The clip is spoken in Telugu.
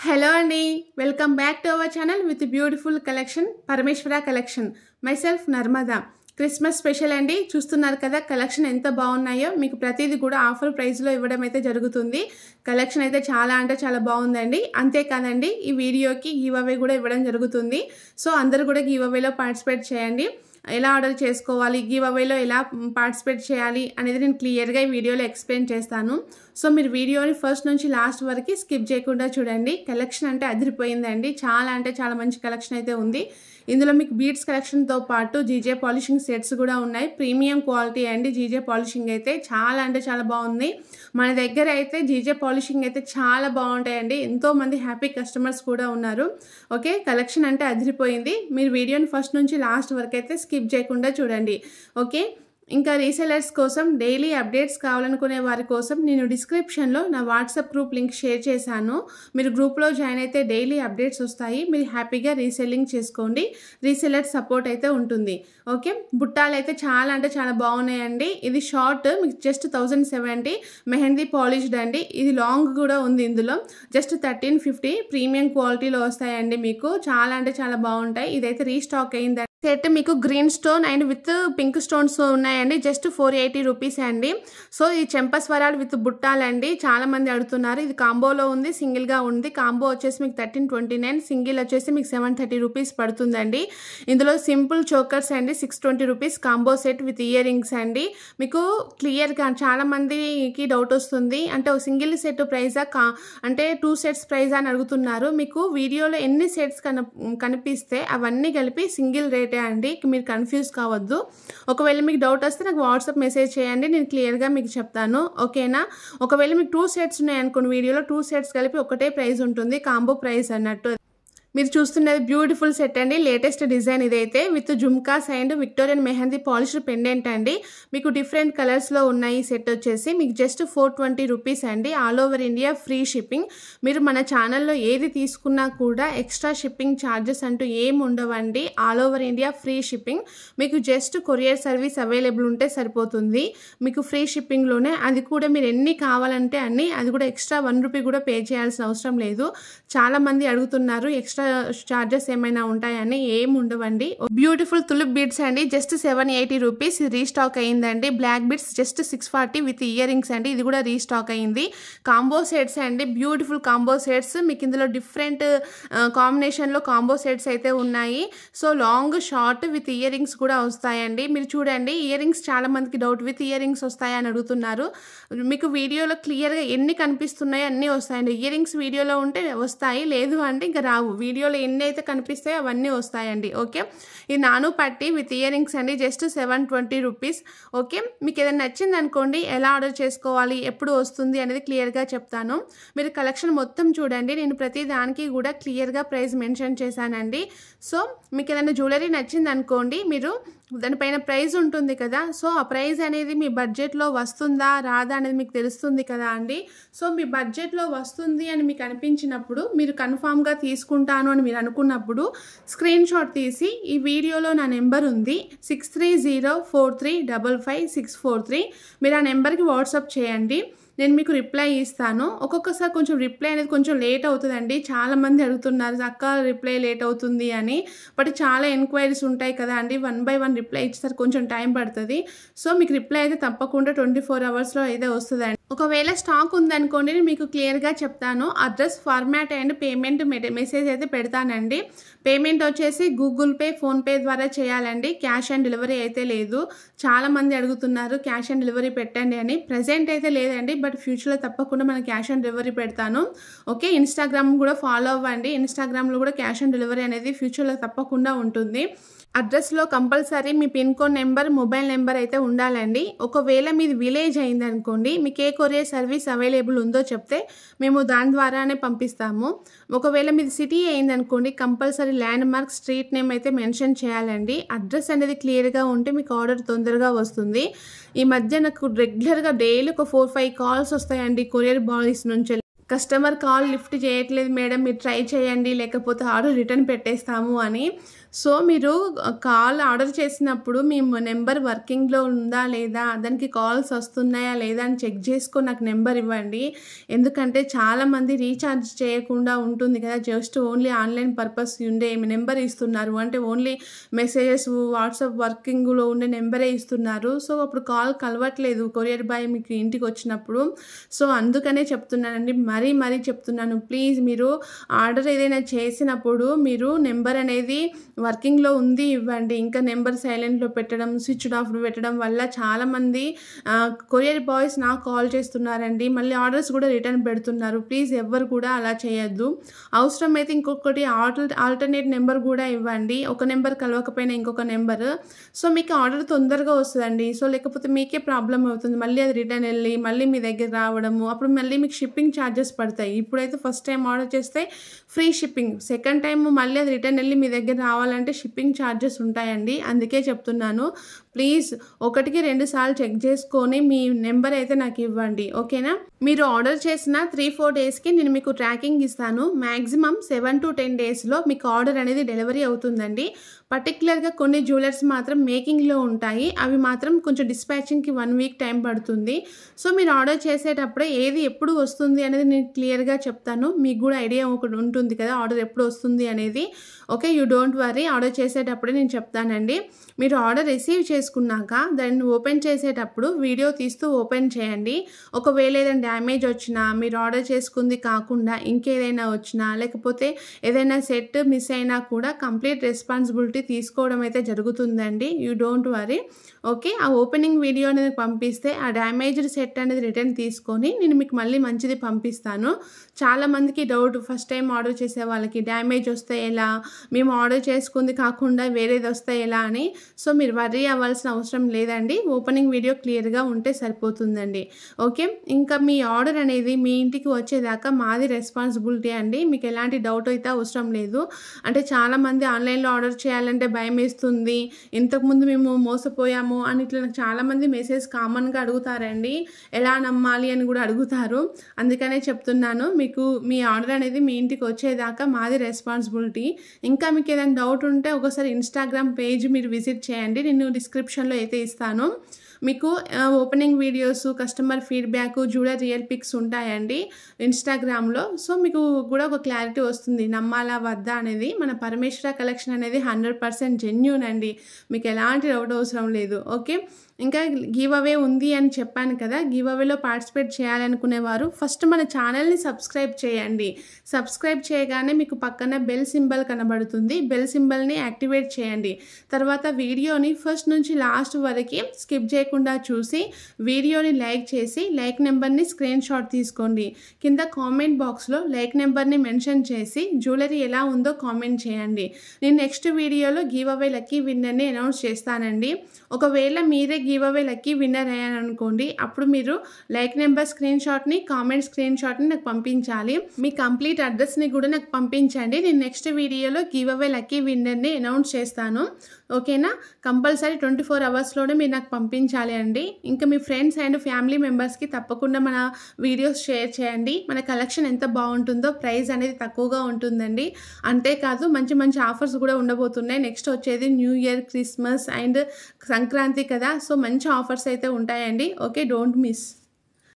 Hello Andy, welcome back to our channel with a beautiful collection, Parameshwara collection. Myself Narmada. Christmas special అండి చూస్తున్నారు కదా కలెక్షన్ ఎంత బాగున్నాయో మీకు ప్రతిదీ కూడా ఆఫర్ ప్రైస్ లో ఇవ్వడం అయితే జరుగుతుంది కలెక్షన్ అయితే చాలా అంటే చాలా బాగుందండి అంతే కాదండి ఈ వీడియోకి గివ్ అవే కూడా ఇవ్వడం జరుగుతుంది సో అందరూ కూడా గివ్ అవేలో పార్టిసిపేట్ చేయండి ఎలా ఆర్డర్ చేసుకోవాలి గివ్ అవేలో ఎలా పార్టిసిపేట్ చేయాలి అనేది నేను క్లియర్ గా ఈ వీడియోలో ఎక్స్ప్లెయిన్ చేస్తాను సో మీరు వీడియోని ఫస్ట్ నుంచి లాస్ట్ వరకు స్కిప్ చేయకుండా చూడండి కలెక్షన్ అంటే అదిరిపోయిందండి చాలా అంటే చాలా మంచి కలెక్షన్ అయితే ఉంది ఇందులో మీకు బీడ్స్ కలెక్షన్ తో పాటు జీజే పాలిషింగ్ సెట్స్ కూడా ఉన్నాయి ప్రీమియం క్వాలిటీ అండి జీజే పాలిషింగ్ అయితే చాలా అంటే చాలా బాగుంది మన దగ్గర అయితే జీజే పాలిషింగ్ అయితే చాలా బాగుంటాయండి ఎంతో మంది హ్యాపీ కస్టమర్స్ కూడా ఉన్నారు ఓకే కలెక్షన్ అంటే అదిరిపోయింది మీరు వీడియోని ఫస్ట్ నుంచి లాస్ట్ వరకు అయితే స్కిప్ చేయకుండా చూడండి ఓకే ఇంకా రీసెలర్స్ కోసం డైలీ అప్డేట్స్ కావాలనుకునే వారి కోసం నేను డిస్క్రిప్షన్లో నా వాట్సాప్ గ్రూప్ లింక్ షేర్ చేశాను మీరు గ్రూప్లో జాయిన్ అయితే డైలీ అప్డేట్స్ వస్తాయి మీరు హ్యాపీగా రీసెల్లింగ్ చేసుకోండి రీసెలర్ సపోర్ట్ అయితే ఉంటుంది ఓకే బుట్టాలు అయితే చాలా అంటే చాలా బాగున్నాయండి ఇది షార్ట్ మీకు జస్ట్ 1070 మెహందీ పాలిష్డ్ అండి ఇది లాంగ్ కూడా ఉంది ఇందులో జస్ట్ 1350 ప్రీమియం క్వాలిటీలో వస్తాయండి మీకు చాలా అంటే చాలా బాగుంటాయి ఇదైతే రీస్టాక్ అయింది సెట్ మీకు green stone and with pink stones ఉన్నాయండి జస్ట్ 480 రూపీస్ అండి సో ఈ చెంపస్వరాలు విత్ బుట్టాలండి చాలా మంది అడుగుతున్నారు ఇది కాంబోలో ఉంది సింగిల్ గా ఉంది కాంబో వచ్చేసి మీకు 1329 సింగిల్ వచ్చేసి మీకు 730 రూపీస్ పడుతుందండి ఇందులో సింపుల్ చోకర్స్ అండి 620 rupees combo set with earrings అండి మీకు క్లియర్ గా చాలా మందికి డౌట్ వస్తుంది అంటే ఒక సింగిల్ సెట్ ప్రైజా అంటే 2 సెట్స్ ప్రైజా అని అడుగుతున్నారు మీకు వీడియోలో ఎన్ని సెట్స్ కనిపిస్తే అవన్నీ కలిపి సింగిల్ రేట్ అండి మీరు కన్ఫ్యూజ్ కావద్దు ఒకవేళ మీకు డౌట్ వస్తే నాకు వాట్సాప్ మెసేజ్ చేయండి నేను క్లియర్గా మీకు చెప్తాను ఓకేనా ఒకవేళ మీకు 2 సెట్స్ ఉన్నాయి అనుకోండి వీడియోలో 2 సెట్స్ కలిపి ఒకటే ప్రైస్ ఉంటుంది కాంబో ప్రైస్ అన్నట్టు మీరు చూస్తున్నది బ్యూటిఫుల్ సెట్ అండి లేటెస్ట్ డిజైన్ ఇదైతే with jhumkas and Victorian mehndi polished pendant అండి మీకు డిఫరెంట్ కలర్స్లో ఉన్నాయి ఈ సెట్ వచ్చేసి మీకు జస్ట్ 420 రూపీస్ అండి all over India free shipping మీరు మన ఛానల్లో ఏది తీసుకున్నా కూడా ఎక్స్ట్రా షిప్పింగ్ ఛార్జెస్ అంటూ ఏమి ఉండవండి all over India free shipping మీకు జస్ట్ కొరియర్ సర్వీస్ అవైలబుల్ ఉంటే సరిపోతుంది మీకు ఫ్రీ షిప్పింగ్లోనే అది కూడా మీరు ఎన్ని కావాలంటే అన్ని అది కూడా ఎక్స్ట్రా 1 రూపీ కూడా పే చేయాల్సిన అవసరం లేదు చాలా మంది అడుగుతున్నారు ఎక్స్ట్రా చార్జెస్ ఏమైనా ఉంటాయని ఏం ఉండవండి బ్యూటిఫుల్ తులిప్ బీడ్స్ అండి జస్ట్ 780 రూపీస్ రీస్టాక్ అయిందండి black beads just 640 with earrings అండి ఇది కూడా రీస్టాక్ అయింది కాంబో సెట్స్ అండి బ్యూటిఫుల్ కాంబో సెట్స్ మీకు ఇందులో డిఫరెంట్ కాంబినేషన్లో కాంబో సెట్స్ అయితే ఉన్నాయి so long short with earrings కూడా వస్తాయండి మీరు చూడండి ఇయర్ రింగ్స్ చాలా మందికి డౌట్ విత్ ఇయర్ రింగ్స్ వస్తాయని అడుగుతున్నారు మీకు వీడియోలో క్లియర్గా ఎన్ని కనిపిస్తున్నాయో అన్నీ వస్తాయండి ఇయర్ రింగ్స్ వీడియోలో ఉంటే వస్తాయి లేదు అంటే ఇంకా రావు వీడియోలో ఎన్ని అయితే కనిపిస్తాయో అవన్నీ వస్తాయండి ఓకే ఇది నాను పట్టి విత్ ఇయర్ రింగ్స్ అండి జస్ట్ 720 రూపీస్ ఓకే మీకు ఏదైనా నచ్చింది అనుకోండి ఎలా ఆర్డర్ చేసుకోవాలి ఎప్పుడు వస్తుంది అనేది క్లియర్గా చెప్తాను మీరు కలెక్షన్ మొత్తం చూడండి నేను ప్రతి దానికి కూడా క్లియర్గా ప్రైస్ మెన్షన్ చేశానండి సో మీకు ఏదైనా జ్యువెలరీ నచ్చింది అనుకోండి మీరు దానిపైన ప్రైస్ ఉంటుంది కదా సో ఆ ప్రైస్ అనేది మీ బడ్జెట్లో వస్తుందా రాదా అనేది మీకు తెలుస్తుంది కదా అండి సో మీ బడ్జెట్లో వస్తుంది అని మీకు అనిపించినప్పుడు మీరు కన్ఫామ్గా తీసుకుంటాను అని మీరు అనుకున్నప్పుడు స్క్రీన్ షాట్ తీసి ఈ వీడియోలో నా నెంబర్ ఉంది 6304355643 మీరు ఆ నెంబర్కి వాట్సాప్ చేయండి నేను మీకు రిప్లై ఇస్తాను ఒక్కొక్కసారి కొంచెం రిప్లై అనేది కొంచెం లేట్ అవుతుందండి చాలా మంది అడుగుతున్నారు అక్క రిప్లై లేట్ అవుతుంది అని బట్ చాలా ఎంక్వైరీస్ ఉంటాయి కదా అండి 1 by 1 రిప్లై ఇచ్చేసరికి కొంచెం టైం పడుతుంది సో మీకు రిప్లై అయితే తప్పకుండా 24 అవర్స్లో అయితే వస్తుందండి ఒకవేళ స్టాక్ ఉందనుకోండి నేను మీకు క్లియర్గా చెప్తాను address format and payment message అయితే పెడతానండి పేమెంట్ వచ్చేసి గూగుల్ పే ఫోన్పే ద్వారా చేయాలండి క్యాష్ ఆన్ డెలివరీ అయితే లేదు చాలా మంది అడుగుతున్నారు క్యాష్ ఆన్ డెలివరీ పెట్టండి అని ప్రెజెంట్ అయితే లేదండి బట్ ఫ్యూచర్లో తప్పకుండా మనం క్యాష్ ఆన్ డెలివరీ పెడతాను ఓకే ఇన్స్టాగ్రామ్ కూడా ఫాలో అవ్వండి ఇన్స్టాగ్రామ్లో కూడా క్యాష్ ఆన్ డెలివరీ అనేది ఫ్యూచర్లో తప్పకుండా ఉంటుంది అడ్రస్లో కంపల్సరీ మీ pin code number mobile number అయితే ఉండాలండి ఒకవేళ మీది విలేజ్ అయిందనుకోండి మీకు ఏ కొరియర్ సర్వీస్ అవైలబుల్ ఉందో చెప్తే మేము దాని ద్వారానే పంపిస్తాము ఒకవేళ మీది సిటీ అయిందనుకోండి compulsory land mark street name అయితే మెన్షన్ చేయాలండి అడ్రస్ అనేది క్లియర్గా ఉంటే మీకు ఆర్డర్ తొందరగా వస్తుంది ఈ మధ్య నాకు రెగ్యులర్గా డైలీ ఒక 4-5 కాల్స్ వస్తాయండి కొరియర్ బాయ్స్ నుంచి కస్టమర్ కాల్ లిఫ్ట్ చేయట్లేదు మేడం, మీరు ట్రై చేయండి లేకపోతే ఆర్డర్ రిటర్న్ పెట్టేస్తాము అని. సో మీరు కాల్ ఆర్డర్ చేసినప్పుడు మీ నెంబర్ వర్కింగ్లో ఉందా లేదా, దానికి కాల్స్ వస్తున్నాయా లేదా అని చెక్ చేసుకొని నాకు నెంబర్ ఇవ్వండి. ఎందుకంటే చాలామంది రీఛార్జ్ చేయకుండా ఉంటుంది కదా, జస్ట్ ఓన్లీ ఆన్లైన్ పర్పస్ ఉండే నెంబర్ ఇస్తున్నారు, అంటే ఓన్లీ మెసేజెస్ వాట్సాప్ వర్కింగ్లో ఉండే నెంబరే ఇస్తున్నారు. సో అప్పుడు కాల్ కలవట్లేదు కొరియర్ బాయ్ మీకు ఇంటికి వచ్చినప్పుడు. సో అందుకనే చెప్తున్నానండి, మరీ చెప్తున్నాను, ప్లీజ్ మీరు ఆర్డర్ ఏదైనా చేసినప్పుడు మీరు నెంబర్ అనేది వర్కింగ్లో ఉంది ఇవ్వండి. ఇంకా నెంబర్ సైలెంట్లో పెట్టడం, స్విచ్డ్ ఆఫ్ పెట్టడం వల్ల చాలామంది కొరియర్ బాయ్స్ నాకు కాల్ చేస్తున్నారండి, మళ్ళీ ఆర్డర్స్ కూడా రిటర్న్ పెడుతున్నారు. ప్లీజ్ ఎవ్వరు కూడా అలా చేయొద్దు. అవసరమైతే ఇంకొకటి ఆల్టర్నేట్ నెంబర్ కూడా ఇవ్వండి, ఒక నెంబర్ కలవకపోయినా ఇంకొక నెంబర్. సో మీకు ఆర్డర్ తొందరగా వస్తుందండి. సో లేకపోతే మీకే ప్రాబ్లం అవుతుంది, మళ్ళీ అది రిటర్న్ వెళ్ళి మళ్ళీ మీ దగ్గర రావడము, అప్పుడు మళ్ళీ మీకు షిప్పింగ్ ఛార్జెస్ పడతాయి. ఇప్పుడైతే ఫస్ట్ టైం ఆర్డర్ చేస్తే ఫ్రీ షిప్పింగ్, సెకండ్ టైం మళ్ళీ అది రిటర్న్ వెళ్ళి మీ దగ్గర రావాలంటే షిప్పింగ్ ఛార్జెస్ ఉంటాయండి. అందుకే చెప్తున్నాను, ప్లీజ్ 1-2 సార్లు చెక్ చేసుకొని మీ నెంబర్ అయితే నాకు ఇవ్వండి, ఓకేనా. మీరు ఆర్డర్ చేసిన 3-4 డేస్కి నేను మీకు ట్రాకింగ్ ఇస్తాను. మ్యాక్సిమం 7 to 10 డేస్లో మీకు ఆర్డర్ అనేది డెలివరీ అవుతుందండి. పర్టికులర్గా కొన్ని జ్యువెలర్స్ మాత్రం మేకింగ్లో ఉంటాయి, అవి మాత్రం కొంచెం డిస్పాచింగ్కి 1 వీక్ టైం పడుతుంది. సో మీరు ఆర్డర్ చేసేటప్పుడే ఏది ఎప్పుడు వస్తుంది అనేది నేను క్లియర్గా చెప్తాను, మీకు కూడా ఐడియా ఒకటి ఉంటుంది కదా ఆర్డర్ ఎప్పుడు వస్తుంది అనేది. Okay, you don't worry, order చేసేటప్పుడే నేను చెప్తానండి. మీరు ఆర్డర్ రిసీవ్ చేసుకున్నాక దాన్ని ఓపెన్ చేసేటప్పుడు వీడియో తీస్తూ ఓపెన్ చేయండి. ఒకవేళ ఏదైనా డ్యామేజ్ వచ్చినా, మీరు ఆర్డర్ చేసుకుంది కాకుండా ఇంకేదైనా వచ్చినా, లేకపోతే ఏదైనా సెట్ మిస్ అయినా కూడా కంప్లీట్ రెస్పాన్సిబిలిటీ తీసుకోవడం అయితే జరుగుతుందండి. You don't worry, okay. ఆ ఓపెనింగ్ వీడియో అనేది పంపిస్తే ఆ డ్యామేజ్డ్ సెట్ అనేది రిటర్న్ తీసుకొని నేను మీకు మళ్ళీ మంచిది పంపిస్తాను. చాలామందికి డౌట్, ఫస్ట్ టైం ఆర్డర్ చేసే వాళ్ళకి డ్యామేజ్ వస్తే ఎలా, మేము ఆర్డర్ చేసుకుంది కాకుండా వేరేది వస్తే ఎలా అని. సో మీరు వర్రీ అవ్వాల్సిన అవసరం లేదండి, ఓపెనింగ్ వీడియో క్లియర్గా ఉంటే సరిపోతుందండి, ఓకే. ఇంకా మీ ఆర్డర్ అనేది మీ ఇంటికి వచ్చేదాకా మాది రెస్పాన్సిబిలిటీ అండి, మీకు ఎలాంటి డౌట్ అయితే అవసరం లేదు. అంటే చాలామంది ఆన్లైన్లో ఆర్డర్ చేయాలంటే భయం వేస్తుంది, ఇంతకుముందు మేము మోసపోయాము అని ఇట్లా నాకు చాలామంది మెసేజ్ కామన్గా అడుగుతారండి, ఎలా నమ్మాలి అని కూడా అడుగుతారు. అందుకనే చెప్తున్నాను, మీకు మీ ఆర్డర్ అనేది మీ ఇంటికి వచ్చేదాకా మాది రెస్పాన్సిబిలిటీ. ఇంకా మీకు ఏదైనా డౌట్ ఉంటే ఒకసారి ఇన్స్టాగ్రామ్ పేజ్ మీరు విజిట్ చేయండి, నేను డిస్క్రిప్షన్లో అయితే ఇస్తాను. మీకు opening videos, customer feedback, jewellery real pics ఉంటాయండి ఇన్స్టాగ్రామ్లో. సో మీకు కూడా ఒక క్లారిటీ వస్తుంది నమ్మాలా వద్దా అనేది. మన పరమేశ్వర కలెక్షన్ అనేది 100% జెన్యూన్ అండి, మీకు ఎలాంటి డౌట్ అవసరం లేదు, ఓకే. ఇంకా గివ్ అవే ఉంది అని చెప్పాను కదా, గివ్ అవేలో పార్టిసిపేట్ చేయాలనుకునేవారు ఫస్ట్ మన ఛానల్ని సబ్స్క్రైబ్ చేయండి. సబ్స్క్రైబ్ చేయగానే మీకు పక్కన బెల్ సింబల్ కనబడుతుంది, బెల్ సింబల్ని యాక్టివేట్ చేయండి. తర్వాత వీడియోని ఫస్ట్ నుంచి లాస్ట్ వరకు స్కిప్ చేయకుండా చూసి వీడియోని లైక్ చేసి లైక్ నెంబర్ని స్క్రీన్ షాట్ తీసుకోండి. కింద కామెంట్ బాక్స్లో లైక్ నెంబర్ని మెన్షన్ చేసి జ్యువెలరీ ఎలా ఉందో కామెంట్ చేయండి. నేను నెక్స్ట్ వీడియోలో గివ్ అవే లక్కీ విన్నర్ని అనౌన్స్ చేస్తానండి. ఒకవేళ మీరే గివ్ అవే లక్కీ విన్నర్ అయ్యారనుకోండి, అప్పుడు మీరు లైక్ నెంబర్ స్క్రీన్ షాట్ని, కామెంట్ స్క్రీన్ షాట్ని నాకు పంపించాలి. మీ కంప్లీట్ అడ్రస్ని కూడా నాకు పంపించండి. నేను నెక్స్ట్ వీడియోలో గివ్ అవే లక్కీ విన్నర్ని అనౌన్స్ చేస్తాను, ఓకేనా. కంపల్సరీ 24 అవర్స్లోనే మీరు నాకు పంపించాలి అండి. ఇంకా మీ ఫ్రెండ్స్ అండ్ ఫ్యామిలీ మెంబర్స్కి తప్పకుండా మన వీడియోస్ షేర్ చేయండి. మన కలెక్షన్ ఎంత బాగుంటుందో, ప్రైస్ అనేది తక్కువగా ఉంటుందండి. అంతేకాదు మంచి మంచి ఆఫర్స్ కూడా ఉండబోతున్నాయి. నెక్స్ట్ వచ్చేది new year, Christmas and Sankranti కదా, సో మంచి ఆఫర్స్ అయితే ఉంటాయండి, ఓకే. Don't miss.